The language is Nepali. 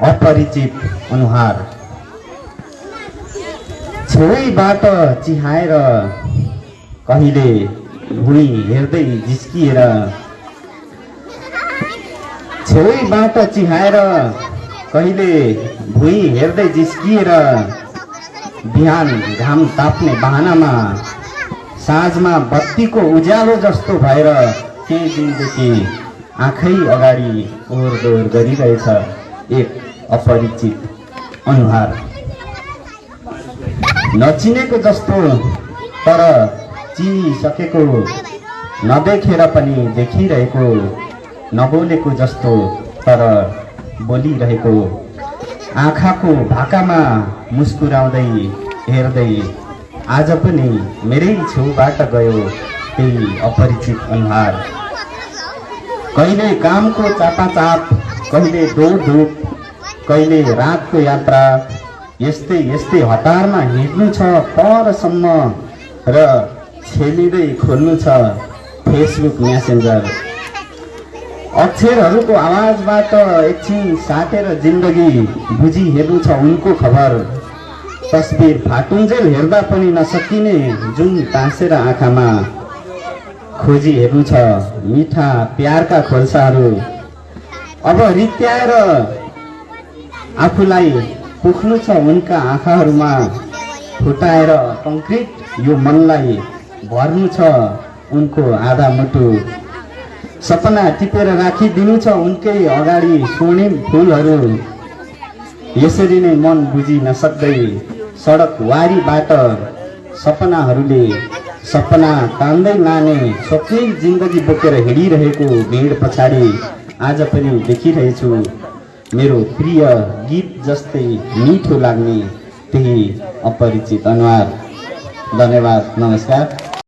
अपरिचित अनुहार छेउबाट चिहाएर कहिले भुइँ हेर्दै जिस्किएर छेउबाट चिहाएर कहिले भुइँ हेर्दै जिस्किएर बिहान घाम ताप्ने बहानामा साँझमा बत्तीको उज्यालो जस्तो भएर केही दिनदेखि आँखै अगाडि ओहोरदोहोर गरिरहेछ एक अपरिचित अनुहार। नचिनेको जस्तो तर चिनिसकेको, नदेखेर पनि देखिरहेको, नबोलेको जस्तो तर बोलिरहेको, आँखाको भाकामा मुस्कुराउँदै हेर्दै आज पनि मेरै छेउबाट गयो त्यही अपरिचित अनुहार। कहिले कामको चापाचाप, कहिले दौडधुप, कहिले रातको यात्रा, यस्तै यस्तै हतारमा हिँड्नु छ परसम्म र छेलिँदै खोल्नु छ फेसबुक मेसेन्जर। अक्षरहरूको आवाजबाट एकछिन साटेर जिन्दगी बुझी हेर्नु छ उनको खबर। तस्बिर फाटुन्जेल हेर्दा पनि नसकिने जुन टाँसेर आँखामा खोजी हेर्नु छ मिठा प्यारका खोल्साहरू। अब रित्याएर आफूलाई पुख्नु छ उनका आँखाहरूमा, फुटाएर कङ्क्रिट यो मनलाई भर्नु छ उनको आधा मुटु। सपना टिपेर राखिदिनु छ उनकै अगाडि स्वर्णिम फुलहरू। यसरी नै मन बुझी नसक्दै सडक वारीबाट सपनाहरूले सपना तान्दै लाने स्वप्निल जिन्दगी बोकेर हिँडिरहेको भिड पछाडि आज पनि देखिरहेछु मेरो प्रिय गीत जस्तै मिठो लाग्ने त्यही अपरिचित अनुहार। धन्यवाद, नमस्कार।